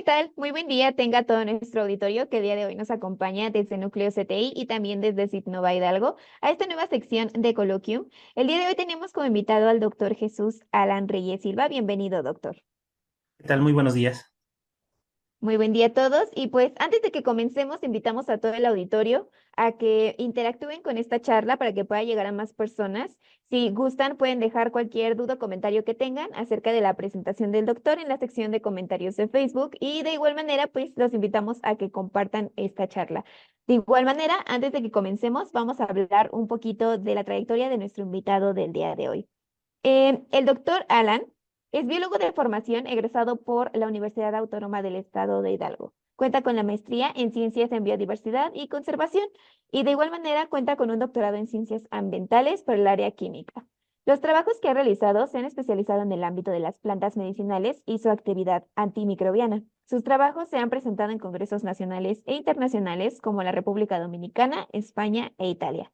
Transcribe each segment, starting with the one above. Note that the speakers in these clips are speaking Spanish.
¿qué tal? Muy buen día tenga todo nuestro auditorio que el día de hoy nos acompaña desde Núcleo CTI y también desde Citnova Hidalgo a esta nueva sección de Coloquium. El día de hoy tenemos como invitado al doctor Jesús Alan Reyes Silva. Bienvenido, doctor. ¿Qué tal? Muy buenos días. Muy buen día a todos y pues antes de que comencemos invitamos a todo el auditorio a que interactúen con esta charla para que pueda llegar a más personas. Si gustan pueden dejar cualquier duda o comentario que tengan acerca de la presentación del doctor en la sección de comentarios de Facebook y de igual manera pues los invitamos a que compartan esta charla. De igual manera, antes de que comencemos vamos a hablar un poquito de la trayectoria de nuestro invitado del día de hoy. El doctor Alan es biólogo de formación egresado por la Universidad Autónoma del Estado de Hidalgo. Cuenta con la maestría en Ciencias en Biodiversidad y Conservación y de igual manera cuenta con un doctorado en Ciencias Ambientales por el área química. Los trabajos que ha realizado se han especializado en el ámbito de las plantas medicinales y su actividad antimicrobiana. Sus trabajos se han presentado en congresos nacionales e internacionales como la República Dominicana, España e Italia.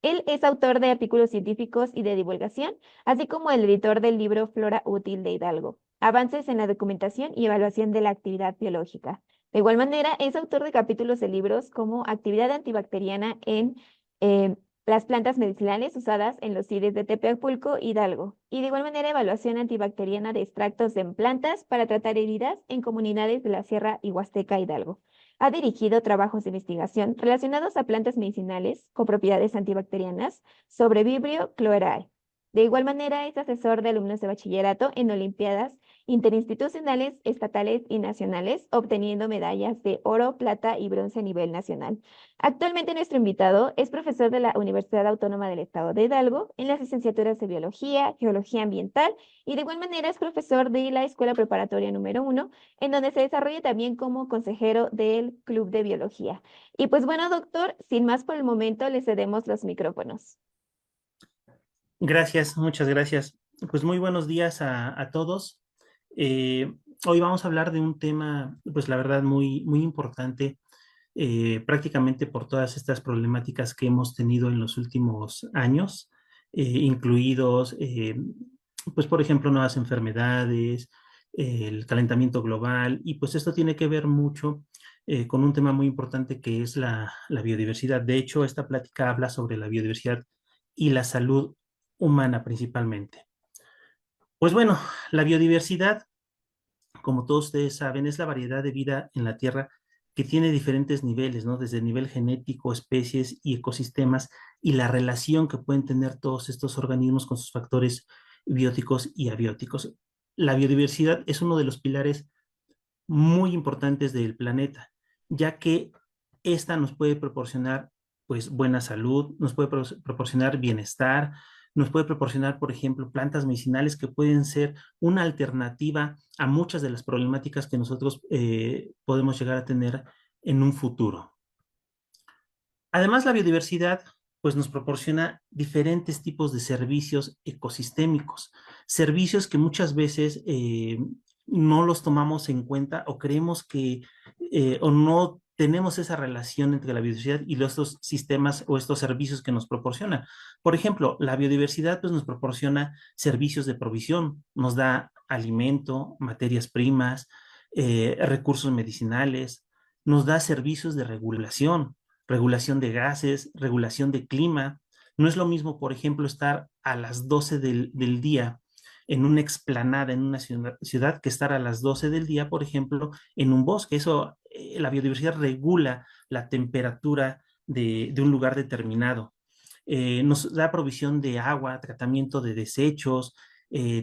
Él es autor de artículos científicos y de divulgación, así como el editor del libro Flora Útil de Hidalgo, Avances en la documentación y evaluación de la actividad biológica. De igual manera, es autor de capítulos de libros como Actividad antibacteriana en eh, las plantas medicinales usadas en los CIDES de Tepeapulco, Hidalgo, y de igual manera, evaluación antibacteriana de extractos en plantas para tratar heridas en comunidades de la Sierra y Huasteca, Hidalgo. Ha dirigido trabajos de investigación relacionados a plantas medicinales con propiedades antibacterianas sobre Vibrio chloride. De igual manera, es asesor de alumnos de bachillerato en olimpiadas interinstitucionales, estatales y nacionales, obteniendo medallas de oro, plata y bronce a nivel nacional. Actualmente nuestro invitado es profesor de la Universidad Autónoma del Estado de Hidalgo en las licenciaturas de Biología, Geología Ambiental y de igual manera es profesor de la Escuela Preparatoria número 1 en donde se desarrolla también como consejero del Club de Biología. Y pues bueno, doctor, sin más por el momento, le cedemos los micrófonos. Gracias, muchas gracias. Pues muy buenos días a todos. Eh, Hoy vamos a hablar de un tema, pues la verdad, muy importante, prácticamente por todas estas problemáticas que hemos tenido en los últimos años, incluidos, pues por ejemplo, nuevas enfermedades, el calentamiento global, y pues esto tiene que ver mucho con un tema muy importante que es la biodiversidad. De hecho, esta plática habla sobre la biodiversidad y la salud humana principalmente. Pues bueno, la biodiversidad, como todos ustedes saben, es la variedad de vida en la Tierra que tiene diferentes niveles, ¿no? Desde el nivel genético, especies y ecosistemas, y la relación que pueden tener todos estos organismos con sus factores bióticos y abióticos. La biodiversidad es uno de los pilares muy importantes del planeta, ya que esta nos puede proporcionar pues buena salud, nos puede proporcionar bienestar, nos puede proporcionar, por ejemplo, plantas medicinales que pueden ser una alternativa a muchas de las problemáticas que nosotros podemos llegar a tener en un futuro. Además, la biodiversidad pues nos proporciona diferentes tipos de servicios ecosistémicos, servicios que muchas veces no los tomamos en cuenta o creemos que o no tenemos esa relación entre la biodiversidad y estos sistemas o estos servicios que nos proporcionan. Por ejemplo, la biodiversidad pues, nos proporciona servicios de provisión, nos da alimento, materias primas, recursos medicinales, nos da servicios de regulación de gases, regulación de clima. No es lo mismo, por ejemplo, estar a las 12 del día en una explanada, en una ciudad, que estar a las 12 del día, por ejemplo, en un bosque. Eso, la biodiversidad regula la temperatura de un lugar determinado. Nos da provisión de agua, tratamiento de desechos,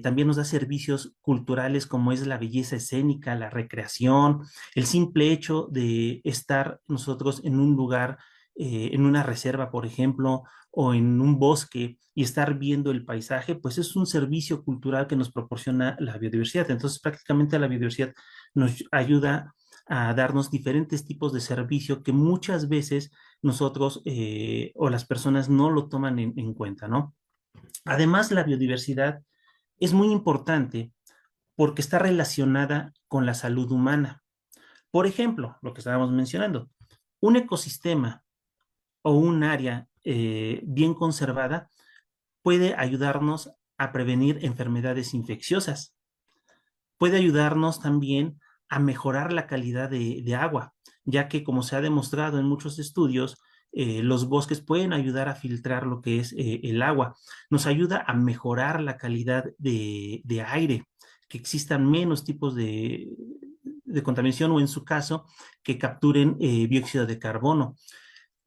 también nos da servicios culturales como es la belleza escénica, la recreación, el simple hecho de estar nosotros en un lugar, en una reserva, por ejemplo, o en un bosque y estar viendo el paisaje, pues es un servicio cultural que nos proporciona la biodiversidad. Entonces, prácticamente la biodiversidad nos ayuda a darnos diferentes tipos de servicio que muchas veces nosotros o las personas no lo toman en cuenta, ¿no? Además, la biodiversidad es muy importante porque está relacionada con la salud humana. Por ejemplo, lo que estábamos mencionando, un ecosistema o un área bien conservada puede ayudarnos a prevenir enfermedades infecciosas. Puede ayudarnos también a mejorar la calidad de agua, ya que como se ha demostrado en muchos estudios, los bosques pueden ayudar a filtrar lo que es el agua. Nos ayuda a mejorar la calidad de aire, que existan menos tipos de contaminación o en su caso, que capturen dióxido de carbono.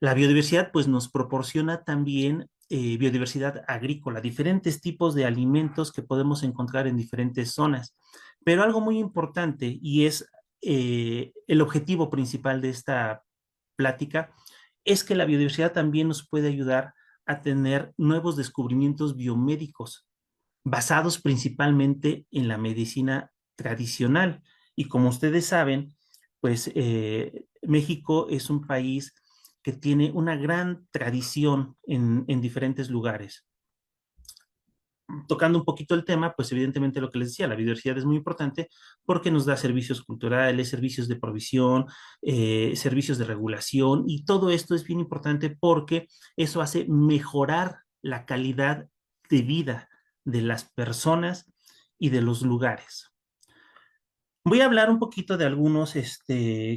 La biodiversidad pues nos proporciona también biodiversidad agrícola, diferentes tipos de alimentos que podemos encontrar en diferentes zonas. Pero algo muy importante y es el objetivo principal de esta plática es que la biodiversidad también nos puede ayudar a tener nuevos descubrimientos biomédicos basados principalmente en la medicina tradicional. Y como ustedes saben, pues México es un país que tiene una gran tradición en diferentes lugares. Tocando un poquito el tema, pues evidentemente lo que les decía, la biodiversidad es muy importante porque nos da servicios culturales, servicios de provisión, servicios de regulación y todo esto es bien importante porque eso hace mejorar la calidad de vida de las personas y de los lugares. Voy a hablar un poquito de algunos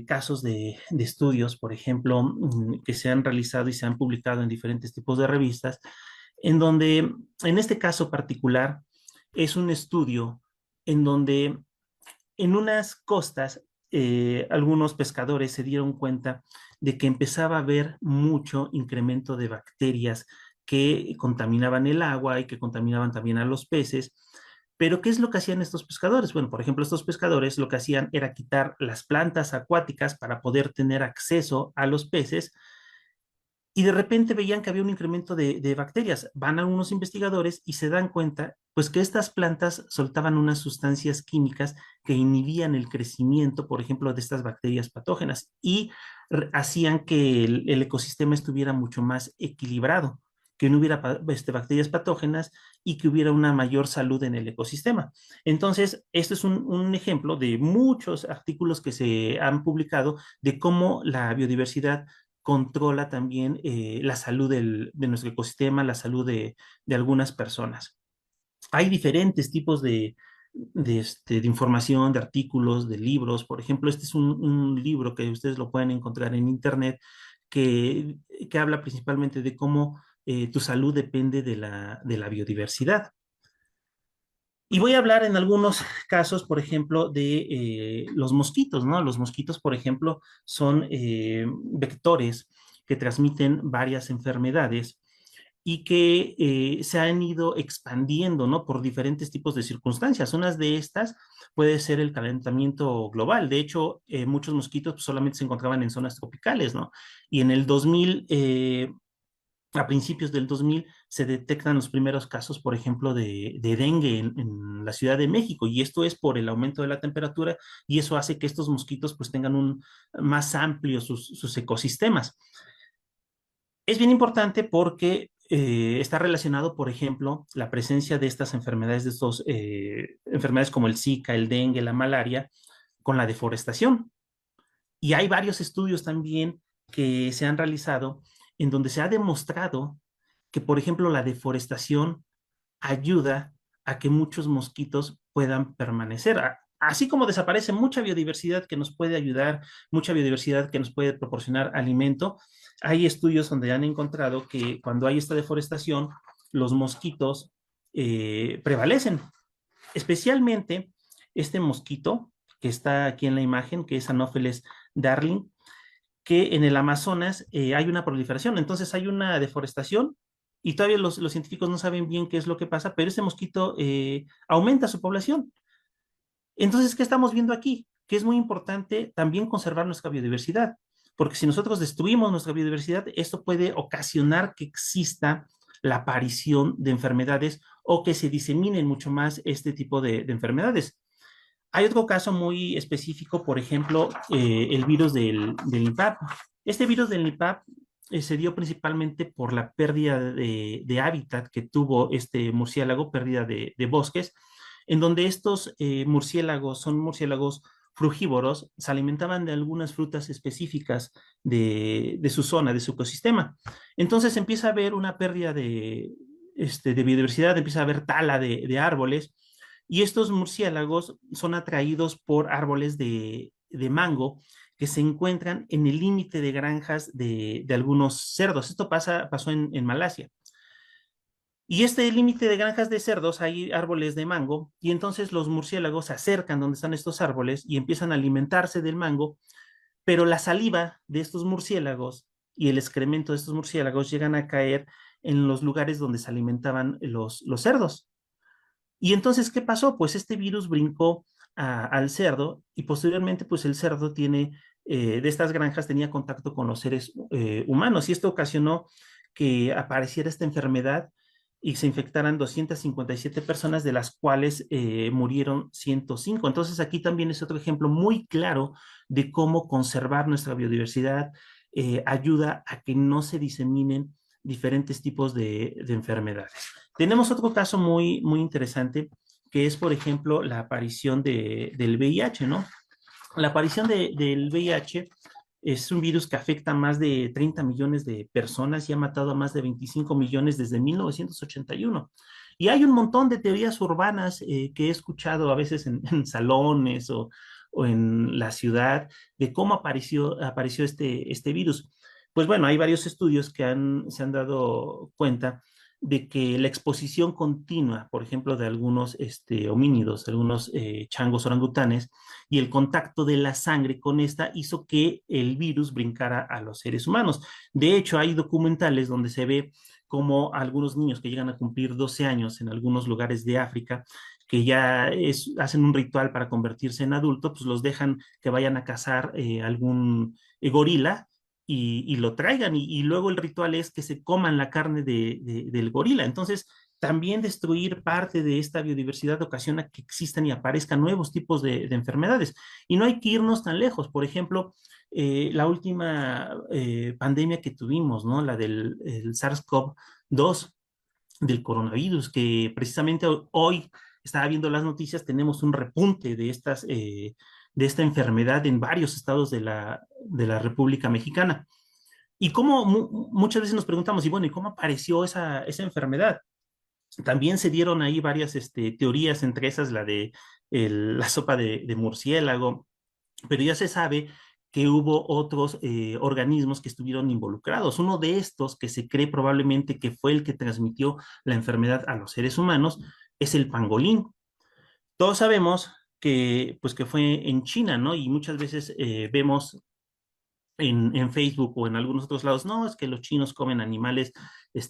casos de estudios, por ejemplo, que se han realizado y se han publicado en diferentes tipos de revistas, en donde, en este caso particular, es un estudio en donde en unas costas, algunos pescadores se dieron cuenta de que empezaba a haber mucho incremento de bacterias que contaminaban el agua y que contaminaban también a los peces. Pero, ¿qué es lo que hacían estos pescadores? Bueno, por ejemplo, estos pescadores lo que hacían era quitar las plantas acuáticas para poder tener acceso a los peces y de repente veían que había un incremento de bacterias. Van a unos investigadores y se dan cuenta, pues que estas plantas soltaban unas sustancias químicas que inhibían el crecimiento, por ejemplo, de estas bacterias patógenas y hacían que el ecosistema estuviera mucho más equilibrado, que no hubiera bacterias patógenas y que hubiera una mayor salud en el ecosistema. Entonces, este es un ejemplo de muchos artículos que se han publicado de cómo la biodiversidad controla también la salud de nuestro ecosistema, la salud de algunas personas. Hay diferentes tipos de información, de artículos, de libros. Por ejemplo, este es un libro que ustedes lo pueden encontrar en internet que habla principalmente de cómo tu salud depende de la biodiversidad. Y voy a hablar en algunos casos, por ejemplo, de los mosquitos, ¿no? Los mosquitos, por ejemplo, son vectores que transmiten varias enfermedades y que se han ido expandiendo, ¿no? Por diferentes tipos de circunstancias. Unas de estas puede ser el calentamiento global. De hecho, muchos mosquitos pues, solamente se encontraban en zonas tropicales, ¿no? Y en el 2000, a principios del 2000 se detectan los primeros casos, por ejemplo, de dengue en la Ciudad de México, y esto es por el aumento de la temperatura, y eso hace que estos mosquitos pues tengan más amplios sus ecosistemas. Es bien importante porque está relacionado, por ejemplo, la presencia de estas enfermedades, de estos enfermedades como el Zika, el dengue, la malaria, con la deforestación. Y hay varios estudios también que se han realizado en donde se ha demostrado que, por ejemplo, la deforestación ayuda a que muchos mosquitos puedan permanecer. Así como desaparece mucha biodiversidad que nos puede ayudar, mucha biodiversidad que nos puede proporcionar alimento, hay estudios donde han encontrado que cuando hay esta deforestación, los mosquitos prevalecen. Especialmente este mosquito que está aquí en la imagen, que es Anopheles darling, que en el Amazonas hay una proliferación, entonces hay una deforestación y todavía los científicos no saben bien qué es lo que pasa, pero ese mosquito aumenta su población. Entonces, ¿qué estamos viendo aquí? Que es muy importante también conservar nuestra biodiversidad, porque si nosotros destruimos nuestra biodiversidad, esto puede ocasionar que exista la aparición de enfermedades o que se diseminen mucho más este tipo de enfermedades. Hay otro caso muy específico, por ejemplo, el virus del IPAP. Este virus del IPAP se dio principalmente por la pérdida de hábitat que tuvo este murciélago, pérdida de bosques, en donde estos murciélagos son murciélagos frugívoros, se alimentaban de algunas frutas específicas de su zona, de su ecosistema. Entonces empieza a haber una pérdida de biodiversidad, empieza a haber tala de árboles, Y estos murciélagos son atraídos por árboles de mango que se encuentran en el límite de granjas de algunos cerdos. Esto pasó en Malasia. Y este límite de granjas de cerdos hay árboles de mango y entonces los murciélagos se acercan donde están estos árboles y empiezan a alimentarse del mango, pero la saliva de estos murciélagos y el excremento de estos murciélagos llegan a caer en los lugares donde se alimentaban los cerdos. Y entonces, ¿qué pasó? Pues este virus brincó al cerdo y posteriormente, pues el cerdo de estas granjas tenía contacto con los seres humanos y esto ocasionó que apareciera esta enfermedad y se infectaran 257 personas, de las cuales murieron 105. Entonces, aquí también es otro ejemplo muy claro de cómo conservar nuestra biodiversidad ayuda a que no se diseminen diferentes tipos de enfermedades. Tenemos otro caso muy interesante, que es, por ejemplo, la aparición del VIH, ¿no? La aparición del VIH es un virus que afecta a más de 30 millones de personas y ha matado a más de 25 millones desde 1981. Y hay un montón de teorías urbanas que he escuchado a veces en salones o en la ciudad de cómo apareció este virus. Pues bueno, hay varios estudios que se han dado cuenta de que la exposición continua, por ejemplo, de algunos homínidos, algunos changos orangutanes, y el contacto de la sangre con esta hizo que el virus brincara a los seres humanos. De hecho, hay documentales donde se ve como algunos niños que llegan a cumplir 12 años en algunos lugares de África, que hacen un ritual para convertirse en adultos, pues los dejan que vayan a cazar algún gorila y lo traigan y luego el ritual es que se coman la carne del gorila. Entonces, también destruir parte de esta biodiversidad ocasiona que existan y aparezcan nuevos tipos de enfermedades. Y no hay que irnos tan lejos. Por ejemplo, la última pandemia que tuvimos, ¿no? La del SARS-CoV-2, del coronavirus, que precisamente hoy estaba viendo las noticias, tenemos un repunte de esta enfermedad en varios estados de la República Mexicana. Y cómo muchas veces nos preguntamos, y bueno, ¿y cómo apareció esa enfermedad? También se dieron ahí varias teorías, entre esas la sopa de murciélago, pero ya se sabe que hubo otros organismos que estuvieron involucrados. Uno de estos, que se cree probablemente que fue el que transmitió la enfermedad a los seres humanos, es el pangolín. Todos sabemos pues, que fue en China, ¿no? Y muchas veces vemos en Facebook o en algunos otros lados, no, es que los chinos comen animales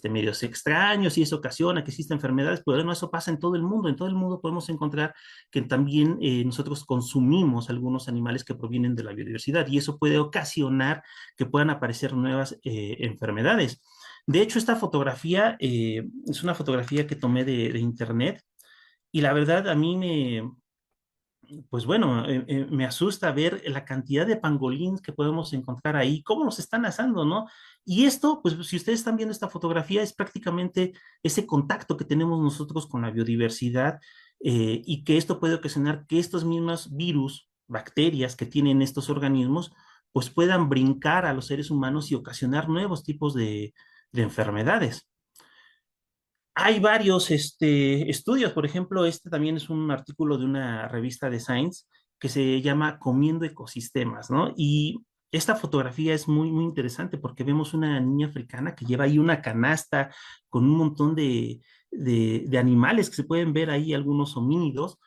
medios extraños y eso ocasiona que existen enfermedades, pero no, eso pasa en todo el mundo podemos encontrar que también nosotros consumimos algunos animales que provienen de la biodiversidad y eso puede ocasionar que puedan aparecer nuevas enfermedades. De hecho, esta fotografía es una fotografía que tomé de internet y la verdad a mí pues bueno, me asusta ver la cantidad de pangolins que podemos encontrar ahí, cómo los están asando, ¿no? Y esto, pues si ustedes están viendo esta fotografía, es prácticamente ese contacto que tenemos nosotros con la biodiversidad y que esto puede ocasionar que estos mismos virus, bacterias que tienen estos organismos, pues puedan brincar a los seres humanos y ocasionar nuevos tipos de enfermedades. Hay varios estudios, por ejemplo, este también es un artículo de una revista de Science que se llama Comiendo ecosistemas, ¿no? Y esta fotografía es muy interesante porque vemos una niña africana que lleva ahí una canasta con un montón de animales que se pueden ver ahí, algunos homínidos,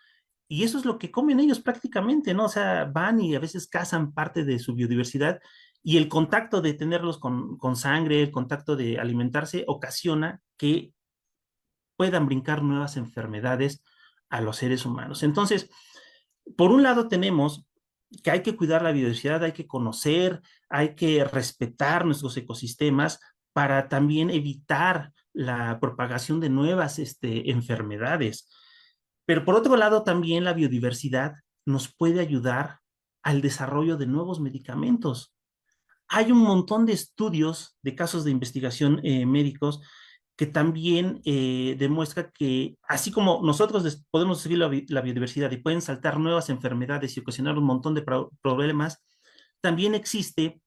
y eso es lo que comen ellos prácticamente, ¿no? O sea, van y a veces cazan parte de su biodiversidad y el contacto de tenerlos con sangre, el contacto de alimentarse, ocasiona que puedan brincar nuevas enfermedades a los seres humanos. Entonces, por un lado tenemos que hay que cuidar la biodiversidad, hay que conocer, hay que respetar nuestros ecosistemas para también evitar la propagación de nuevas enfermedades. Pero por otro lado, también la biodiversidad nos puede ayudar al desarrollo de nuevos medicamentos. Hay un montón de estudios de casos de investigación médicos que también demuestra que así como nosotros podemos seguir la biodiversidad y pueden saltar nuevas enfermedades y ocasionar un montón de problemas, también existe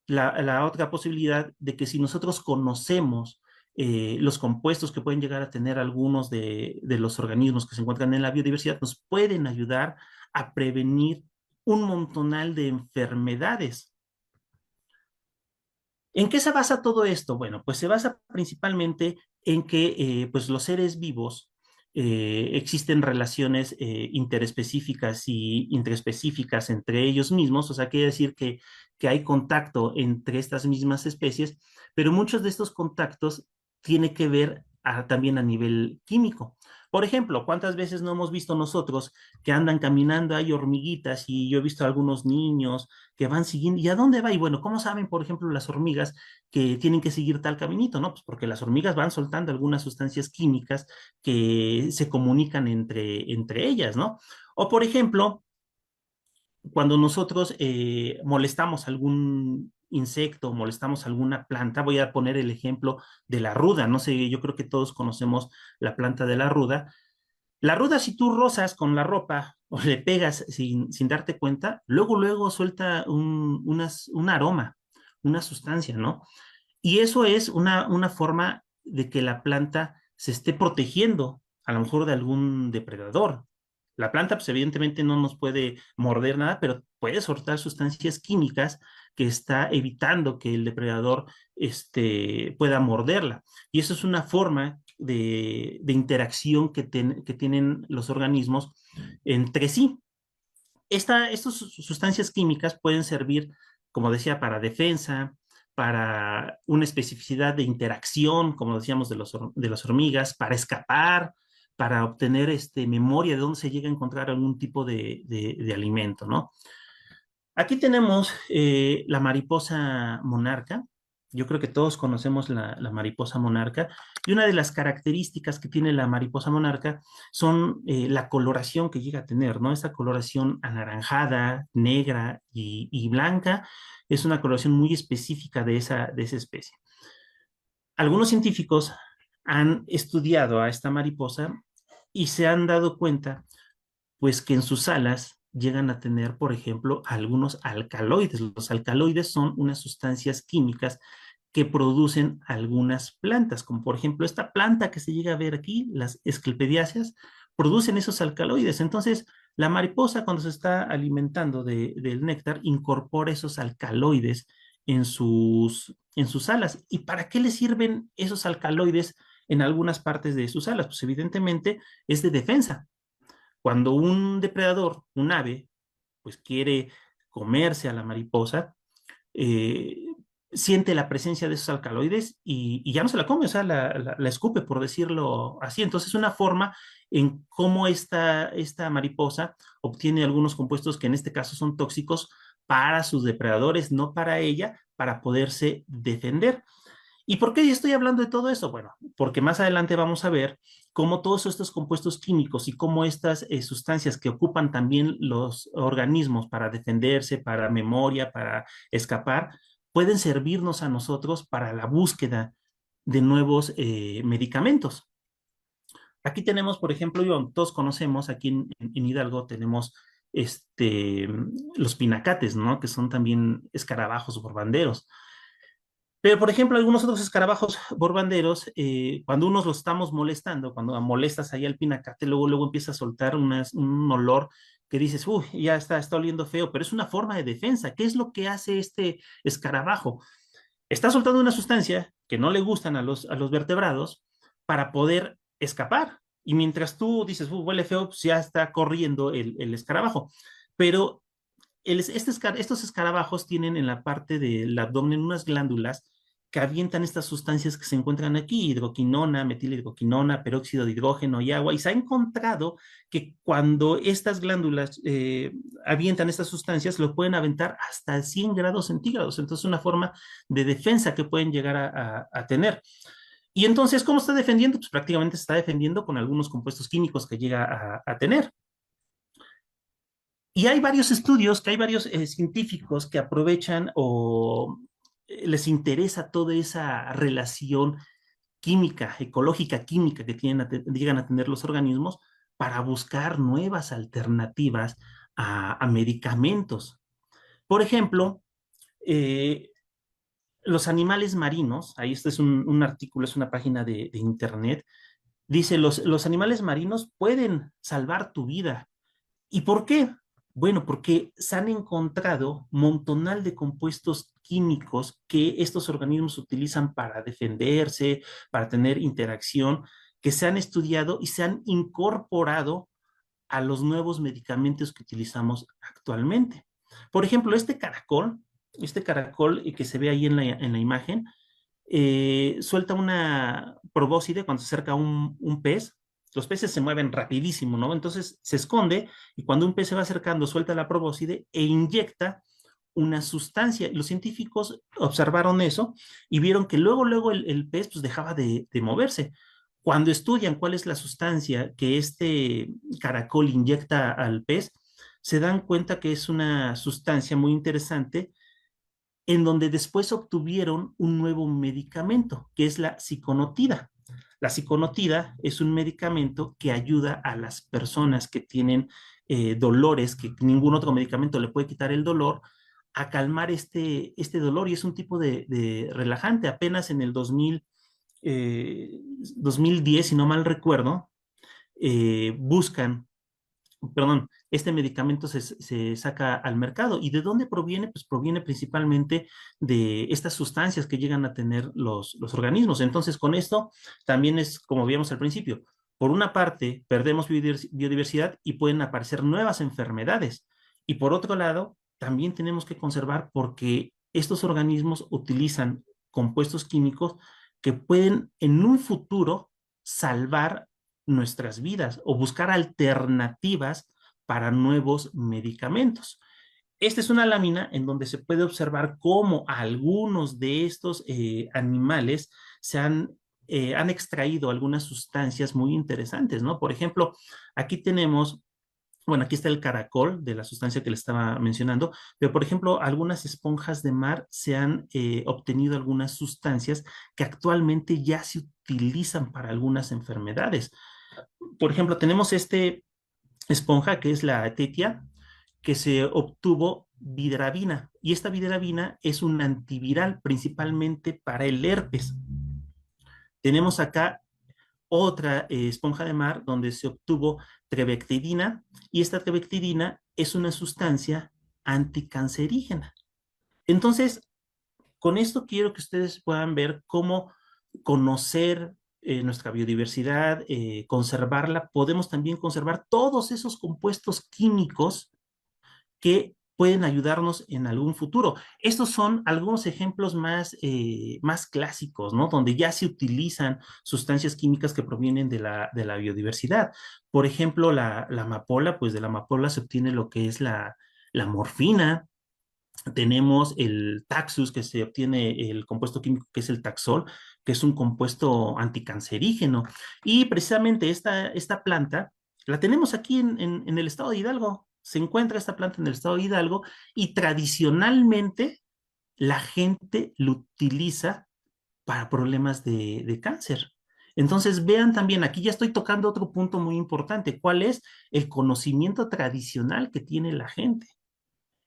la otra posibilidad de que si nosotros conocemos los compuestos que pueden llegar a tener algunos de los organismos que se encuentran en la biodiversidad, nos pueden ayudar a prevenir un montonal de enfermedades. ¿En qué se basa todo esto? Bueno, pues se basa principalmente en que pues los seres vivos existen relaciones interespecíficas y interespecíficas entre ellos mismos, o sea, quiere decir que hay contacto entre estas mismas especies, pero muchos de estos contactos tienen que ver también a nivel químico. Por ejemplo, ¿cuántas veces no hemos visto nosotros que andan caminando, hay hormiguitas y yo he visto a algunos niños que van siguiendo? ¿Y a dónde va? Y bueno, ¿cómo saben, por ejemplo, las hormigas que tienen que seguir tal caminito? ¿No? Pues porque las hormigas van soltando algunas sustancias químicas que se comunican entre ellas, ¿no? O, por ejemplo, cuando nosotros molestamos algún insecto, molestamos alguna planta, voy a poner el ejemplo de la ruda, no sé, yo creo que todos conocemos la planta de la ruda. La ruda, si tú rozas con la ropa o le pegas sin darte cuenta, luego suelta un aroma, una sustancia, ¿no? Y eso es una forma de que la planta se esté protegiendo, a lo mejor de algún depredador. La planta, pues evidentemente no nos puede morder nada, pero puede soltar sustancias químicas que está evitando que el depredador pueda morderla. Y eso es una forma de interacción que tienen los organismos entre sí. Estas sustancias químicas pueden servir, como decía, para defensa, para una especificidad de interacción, como decíamos, de las hormigas, para escapar, para obtener memoria de dónde se llega a encontrar algún tipo de alimento, ¿no? Aquí tenemos la mariposa monarca. Yo creo que todos conocemos la mariposa monarca. Y una de las características que tiene la mariposa monarca son la coloración que llega a tener, ¿no? Esta coloración anaranjada, negra y blanca es una coloración muy específica de esa especie. Algunos científicos han estudiado a esta mariposa y se han dado cuenta pues que en sus alas llegan a tener, por ejemplo, algunos alcaloides. Los alcaloides son unas sustancias químicas que producen algunas plantas, como por ejemplo esta planta que se llega a ver aquí, las esclipediáceas, producen esos alcaloides. Entonces, la mariposa cuando se está alimentando del néctar incorpora esos alcaloides en sus alas. ¿Y para qué le sirven esos alcaloides en algunas partes de sus alas? Pues evidentemente es de defensa. Cuando un depredador, un ave, pues quiere comerse a la mariposa, eh, siente la presencia de esos alcaloides y ya no se la come, o sea, la escupe, por decirlo así. Entonces, es una forma en cómo esta mariposa obtiene algunos compuestos que en este caso son tóxicos para sus depredadores, no para ella, para poderse defender. ¿Y por qué estoy hablando de todo eso? Bueno, porque más adelante vamos a ver cómo todos estos compuestos químicos y cómo estas sustancias que ocupan también los organismos para defenderse, para memoria, para escapar, pueden servirnos a nosotros para la búsqueda de nuevos medicamentos. Aquí tenemos, por ejemplo, todos conocemos, aquí en Hidalgo tenemos los pinacates, ¿no? Que son también escarabajos borbanderos. Pero, por ejemplo, algunos otros escarabajos borbanderos, cuando unos los estamos molestando, cuando molestas ahí al pinacate, luego empieza a soltar un olor que dices, uy, ya está oliendo feo, pero es una forma de defensa. ¿Qué es lo que hace este escarabajo? Está soltando una sustancia que no le gustan a los vertebrados para poder escapar. Y mientras tú dices, huele feo, pues ya está corriendo el escarabajo. Pero estos escarabajos tienen en la parte del abdomen unas glándulas que avientan estas sustancias que se encuentran aquí, hidroquinona, metilhidroquinona, peróxido de hidrógeno y agua, y se ha encontrado que cuando estas glándulas avientan estas sustancias, lo pueden aventar hasta 100 grados centígrados, entonces es una forma de defensa que pueden llegar a tener. Y entonces, ¿cómo está defendiendo? Pues prácticamente se está defendiendo con algunos compuestos químicos que llega a tener. Y hay varios estudios, que hay varios científicos que aprovechan o les interesa toda esa relación química, ecológica, química que llegan a tener los organismos para buscar nuevas alternativas a medicamentos. Por ejemplo, eh, los animales marinos, ahí este es un artículo, es una página de internet, dice, los animales marinos pueden salvar tu vida. ¿Y por qué? Bueno, porque se han encontrado montonal de compuestos químicos que estos organismos utilizan para defenderse, para tener interacción, que se han estudiado y se han incorporado a los nuevos medicamentos que utilizamos actualmente. Por ejemplo, este caracol que se ve ahí en la imagen, suelta una probóscide cuando se acerca un pez. Los peces se mueven rapidísimo, ¿no? Entonces se esconde y cuando un pez se va acercando, suelta la probóscide e inyecta una sustancia. Los científicos observaron eso y vieron que luego el pez pues dejaba de moverse. Cuando estudian cuál es la sustancia que este caracol inyecta al pez, se dan cuenta que es una sustancia muy interesante en donde después obtuvieron un nuevo medicamento, que es la ciconotida. La ciconotida es un medicamento que ayuda a las personas que tienen dolores, que ningún otro medicamento le puede quitar el dolor, a calmar este dolor y es un tipo de relajante. Apenas en el 2010, si no mal recuerdo, buscan este medicamento se saca al mercado. ¿Y de dónde proviene? Pues proviene principalmente de estas sustancias que llegan a tener los organismos. Entonces, con esto también es, como veíamos al principio, por una parte, perdemos biodiversidad y pueden aparecer nuevas enfermedades. Y por otro lado, también tenemos que conservar porque estos organismos utilizan compuestos químicos que pueden en un futuro salvar nuestras vidas o buscar alternativas para nuevos medicamentos. Esta es una lámina en donde se puede observar cómo algunos de estos animales han extraído algunas sustancias muy interesantes, ¿no? Por ejemplo, aquí tenemos, bueno, aquí está el caracol de la sustancia que le estaba mencionando, pero por ejemplo, algunas esponjas de mar se han obtenido algunas sustancias que actualmente ya se utilizan para algunas enfermedades. Por ejemplo, tenemos este esponja que es la tetia, que se obtuvo vidrabina y esta vidrabina es un antiviral principalmente para el herpes. Tenemos acá otra esponja de mar donde se obtuvo trevectidina y esta trevectidina es una sustancia anticancerígena. Entonces, con esto quiero que ustedes puedan ver cómo conocer nuestra biodiversidad, conservarla. Podemos también conservar todos esos compuestos químicos que pueden ayudarnos en algún futuro. Estos son algunos ejemplos más clásicos, ¿no? Donde ya se utilizan sustancias químicas que provienen de la biodiversidad. Por ejemplo, la amapola, pues de la amapola se obtiene lo que es la morfina. Tenemos el taxus, que se obtiene el compuesto químico que es el taxol, que es un compuesto anticancerígeno. Y precisamente esta planta la tenemos aquí en el estado de Hidalgo. Se encuentra esta planta en el estado de Hidalgo y tradicionalmente la gente lo utiliza para problemas de cáncer. Entonces, vean también, aquí ya estoy tocando otro punto muy importante, ¿cuál es el conocimiento tradicional que tiene la gente?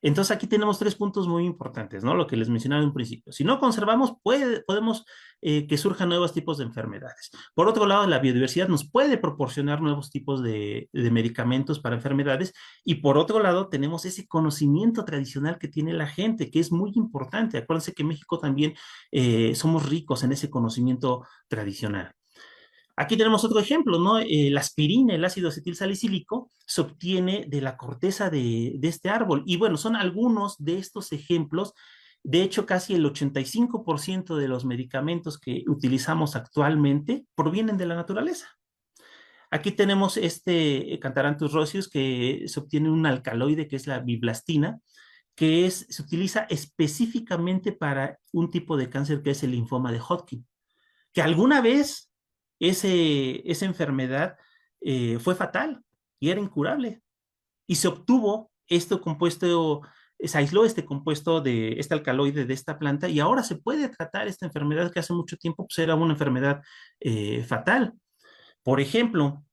Entonces aquí tenemos tres puntos muy importantes, ¿no? Lo que les mencionaba en un principio. Si no conservamos, podemos que surjan nuevos tipos de enfermedades. Por otro lado, la biodiversidad nos puede proporcionar nuevos tipos de medicamentos para enfermedades. Y por otro lado, tenemos ese conocimiento tradicional que tiene la gente, que es muy importante. Acuérdense que en México también somos ricos en ese conocimiento tradicional. Aquí tenemos otro ejemplo, ¿no? La aspirina, el ácido acetil salicílico, se obtiene de la corteza de este árbol. Y bueno, son algunos de estos ejemplos. De hecho, casi el 85% de los medicamentos que utilizamos actualmente provienen de la naturaleza. Aquí tenemos este Cantaranthus roseus, que se obtiene un alcaloide que es la biblastina, se utiliza específicamente para un tipo de cáncer que es el linfoma de Hodgkin, que alguna vez esa enfermedad fue fatal y era incurable. Y se obtuvo este compuesto, se aisló este compuesto de este alcaloide de esta planta y ahora se puede tratar esta enfermedad que hace mucho tiempo pues, era una enfermedad fatal. Por ejemplo,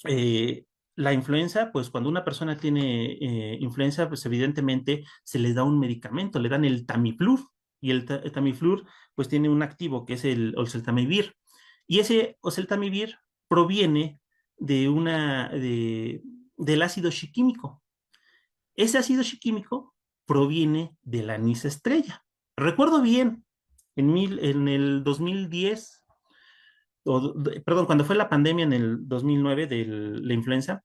la influenza, pues cuando una persona tiene influenza, pues evidentemente se le da un medicamento, le dan el Tamiflu, y el Tamiflur pues tiene un activo que es el oseltamivir. Y ese oseltamivir proviene del ácido shiquímico. Ese ácido shiquímico proviene de la anís estrella. Recuerdo bien, en el 2010, perdón, cuando fue la pandemia en el 2009 de la influenza,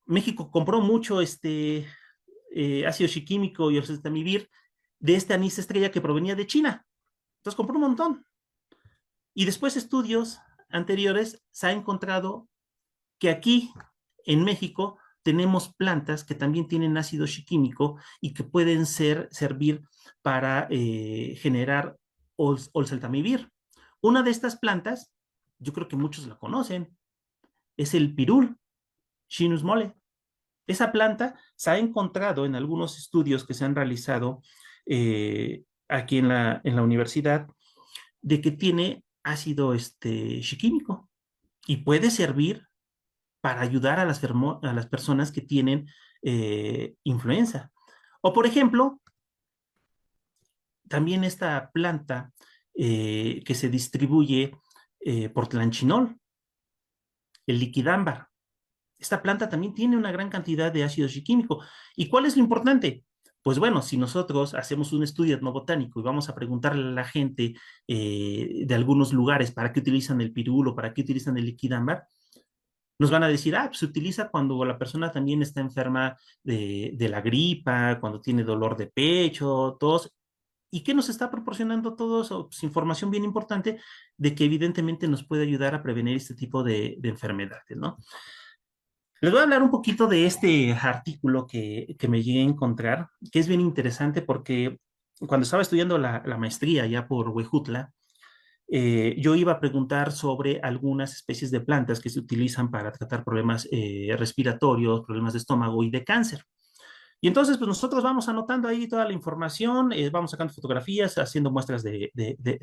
México compró mucho ácido shiquímico y oseltamivir de este anís estrella que provenía de China. Entonces compró un montón. Y después estudios anteriores se ha encontrado que aquí en México tenemos plantas que también tienen ácido shiquímico y que pueden servir para generar oseltamivir. Una de estas plantas, yo creo que muchos la conocen, es el pirul, Chinus mole. Esa planta se ha encontrado en algunos estudios que se han realizado aquí en la universidad de que tiene ácido shiquímico y puede servir para ayudar a las personas que tienen influenza. O, por ejemplo, también esta planta que se distribuye por tlanchinol, el liquidámbar. Esta planta también tiene una gran cantidad de ácido shiquímico. ¿Y cuál es lo importante? Pues bueno, si nosotros hacemos un estudio etnobotánico y vamos a preguntarle a la gente de algunos lugares para qué utilizan el pirulo, para qué utilizan el liquidámbar, nos van a decir, pues se utiliza cuando la persona también está enferma de la gripa, cuando tiene dolor de pecho, tos. ¿Y qué nos está proporcionando todo eso? Pues información bien importante de que evidentemente nos puede ayudar a prevenir este tipo de enfermedades, ¿no? Les voy a hablar un poquito de este artículo que me llegué a encontrar, que es bien interesante porque cuando estaba estudiando la maestría ya por Huejutla, yo iba a preguntar sobre algunas especies de plantas que se utilizan para tratar problemas respiratorios, problemas de estómago y de cáncer. Y entonces, pues nosotros vamos anotando ahí toda la información, vamos sacando fotografías, haciendo muestras de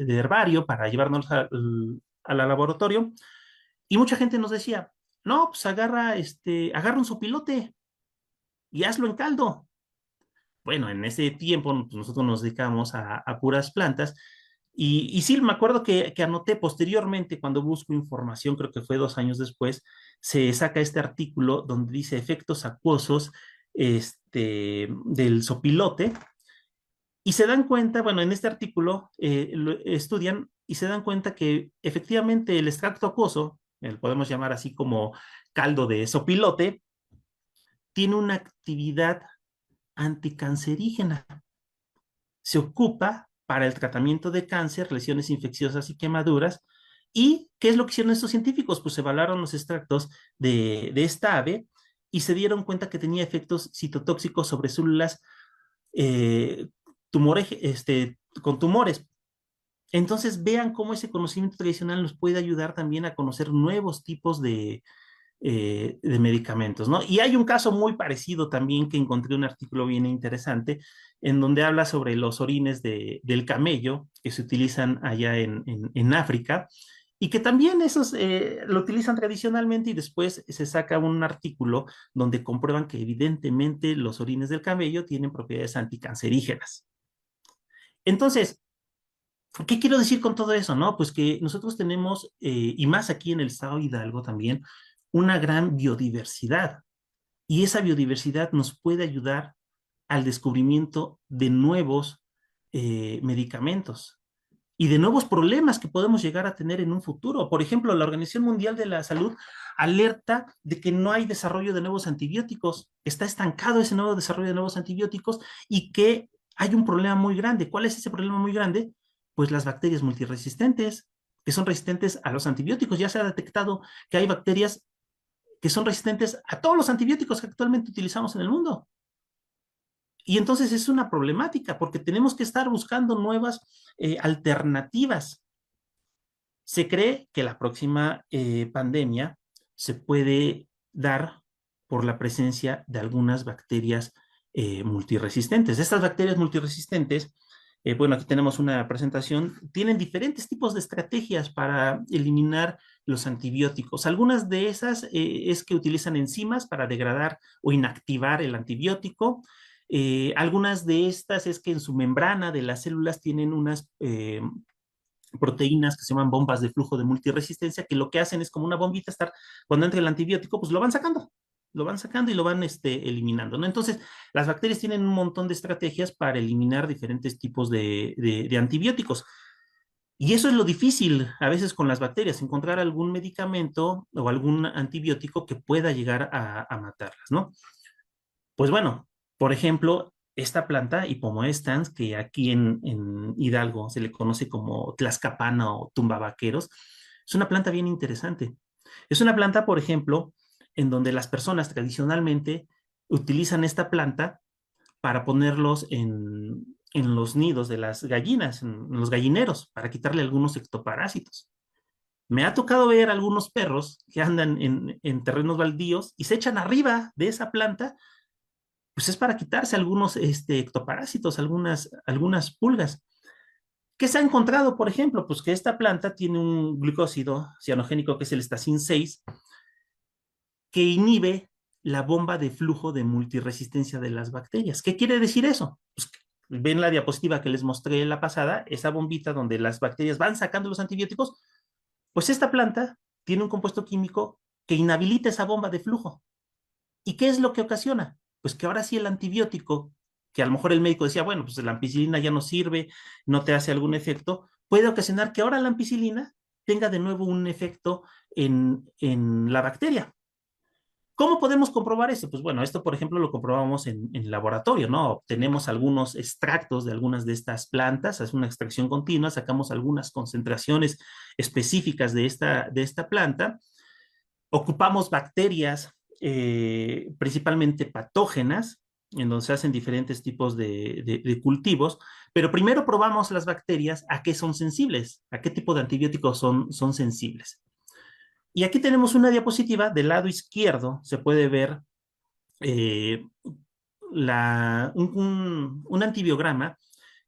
herbario para llevarnos al laboratorio. Y mucha gente nos decía, no, pues agarra un sopilote y hazlo en caldo. Bueno, en ese tiempo pues, nosotros nos dedicamos a puras plantas. Y sí, me acuerdo que anoté posteriormente, cuando busco información, creo que fue 2 años después, se saca este artículo donde dice efectos acuosos del sopilote. Y se dan cuenta, bueno, en este artículo lo estudian y se dan cuenta que efectivamente el extracto acuoso, podemos llamar así como caldo de sopilote, tiene una actividad anticancerígena. Se ocupa para el tratamiento de cáncer, lesiones infecciosas y quemaduras. ¿Y qué es lo que hicieron estos científicos? Pues evaluaron los extractos de esta ave y se dieron cuenta que tenía efectos citotóxicos sobre células eh, con tumores. Entonces vean cómo ese conocimiento tradicional nos puede ayudar también a conocer nuevos tipos de medicamentos, ¿no? Y hay un caso muy parecido también que encontré un artículo bien interesante en donde habla sobre los orines del camello que se utilizan allá en África y que también esos lo utilizan tradicionalmente y después se saca un artículo donde comprueban que evidentemente los orines del camello tienen propiedades anticancerígenas. Entonces, ¿qué quiero decir con todo eso, no? Pues que nosotros tenemos, y más aquí en el estado de Hidalgo también, una gran biodiversidad. Y esa biodiversidad nos puede ayudar al descubrimiento de nuevos medicamentos y de nuevos problemas que podemos llegar a tener en un futuro. Por ejemplo, la Organización Mundial de la Salud alerta de que no hay desarrollo de nuevos antibióticos, está estancado ese nuevo desarrollo de nuevos antibióticos y que hay un problema muy grande. ¿Cuál es ese problema muy grande? Pues las bacterias multiresistentes, que son resistentes a los antibióticos. Ya se ha detectado que hay bacterias que son resistentes a todos los antibióticos que actualmente utilizamos en el mundo. Y entonces es una problemática porque tenemos que estar buscando nuevas alternativas. Se cree que la próxima pandemia se puede dar por la presencia de algunas bacterias multiresistentes. Estas bacterias multiresistentes, bueno, aquí tenemos una presentación, tienen diferentes tipos de estrategias para eliminar los antibióticos. Algunas de esas es que utilizan enzimas para degradar o inactivar el antibiótico. Algunas de estas es que en su membrana de las células tienen unas proteínas que se llaman bombas de flujo de multiresistencia, que lo que hacen es como una bombita, cuando entra el antibiótico, pues lo van sacando y lo van eliminando, ¿no? Entonces, las bacterias tienen un montón de estrategias para eliminar diferentes tipos de antibióticos. Y eso es lo difícil a veces con las bacterias, encontrar algún medicamento o algún antibiótico que pueda llegar a matarlas, ¿no? Pues bueno, por ejemplo, esta planta, Hipomoestans, que aquí en Hidalgo se le conoce como tlaxcapana o tumbabaqueros, es una planta bien interesante. Es una planta, por ejemplo, en donde las personas tradicionalmente utilizan esta planta para ponerlos en los nidos de las gallinas, en los gallineros, para quitarle algunos ectoparásitos. Me ha tocado ver algunos perros que andan en terrenos baldíos y se echan arriba de esa planta, pues es para quitarse algunos ectoparásitos, algunas pulgas. ¿Qué se ha encontrado, por ejemplo? Pues que esta planta tiene un glucósido cianogénico que es el estacin 6, que inhibe la bomba de flujo de multiresistencia de las bacterias. ¿Qué quiere decir eso? Pues, ven la diapositiva que les mostré la pasada, esa bombita donde las bacterias van sacando los antibióticos, pues esta planta tiene un compuesto químico que inhabilita esa bomba de flujo. ¿Y qué es lo que ocasiona? Pues que ahora sí el antibiótico, que a lo mejor el médico decía, bueno, pues la ampicilina ya no sirve, no te hace algún efecto, puede ocasionar que ahora la ampicilina tenga de nuevo un efecto en la bacteria. ¿Cómo podemos comprobar eso? Pues bueno, esto por ejemplo lo comprobamos en laboratorio, ¿no? Obtenemos algunos extractos de algunas de estas plantas, es una extracción continua, sacamos algunas concentraciones específicas de esta planta, ocupamos bacterias principalmente patógenas, en donde se hacen diferentes tipos de cultivos, pero primero probamos las bacterias a qué son sensibles, a qué tipo de antibióticos son sensibles. Y aquí tenemos una diapositiva, del lado izquierdo se puede ver eh, un antibiograma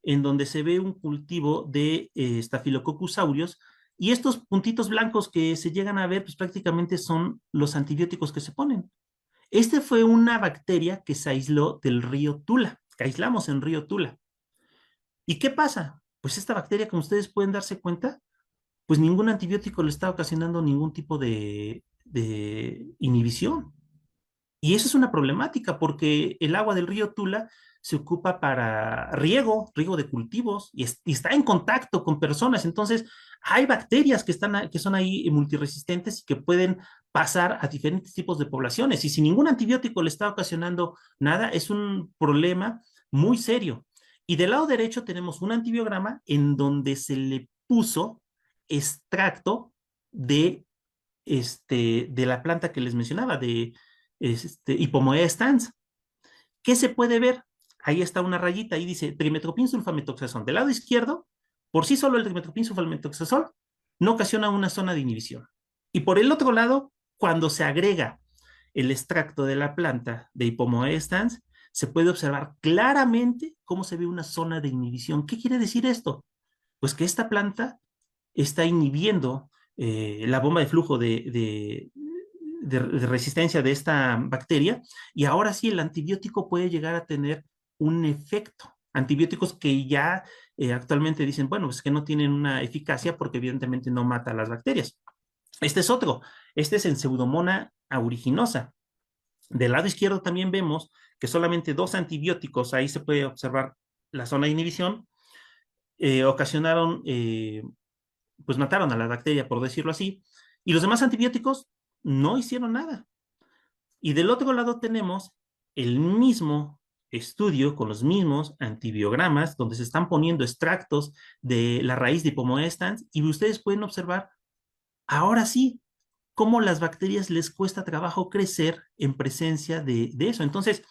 en donde se ve un cultivo de Staphylococcus aureus, y estos puntitos blancos que se llegan a ver, pues prácticamente son los antibióticos que se ponen. Este fue una bacteria que se aisló del río Tula, que aislamos en río Tula. ¿Y qué pasa? Pues esta bacteria, como ustedes pueden darse cuenta, pues ningún antibiótico le está ocasionando ningún tipo de inhibición. Y eso es una problemática porque el agua del río Tula se ocupa para riego de cultivos y está en contacto con personas. Entonces, hay bacterias que son ahí multiresistentes y que pueden pasar a diferentes tipos de poblaciones. Y si ningún antibiótico le está ocasionando nada, es un problema muy serio. Y del lado derecho tenemos un antibiograma en donde se le puso extracto de, de la planta que les mencionaba, de Hipomoea stans. ¿Qué se puede ver? Ahí está una rayita, ahí dice trimetopin sulfamethoxazol. Del lado izquierdo, por sí solo el trimetopin sulfamethoxazol no ocasiona una zona de inhibición. Y por el otro lado, cuando se agrega el extracto de la planta de Hipomoea stans, se puede observar claramente cómo se ve una zona de inhibición. ¿Qué quiere decir esto? Pues que esta planta está inhibiendo la bomba de flujo de resistencia de esta bacteria, y ahora sí el antibiótico puede llegar a tener un efecto. Antibióticos que ya actualmente dicen, bueno, pues que no tienen una eficacia porque evidentemente no mata a las bacterias. Este es otro, este es en Pseudomonas aeruginosa. Del lado izquierdo también vemos que solamente 2 antibióticos, ahí se puede observar la zona de inhibición, ocasionaron, pues mataron a la bacteria, por decirlo así, y los demás antibióticos no hicieron nada. Y del otro lado tenemos el mismo estudio con los mismos antibiogramas donde se están poniendo extractos de la raíz de Hipomoestans, y ustedes pueden observar ahora sí cómo las bacterias les cuesta trabajo crecer en presencia de eso. Entonces,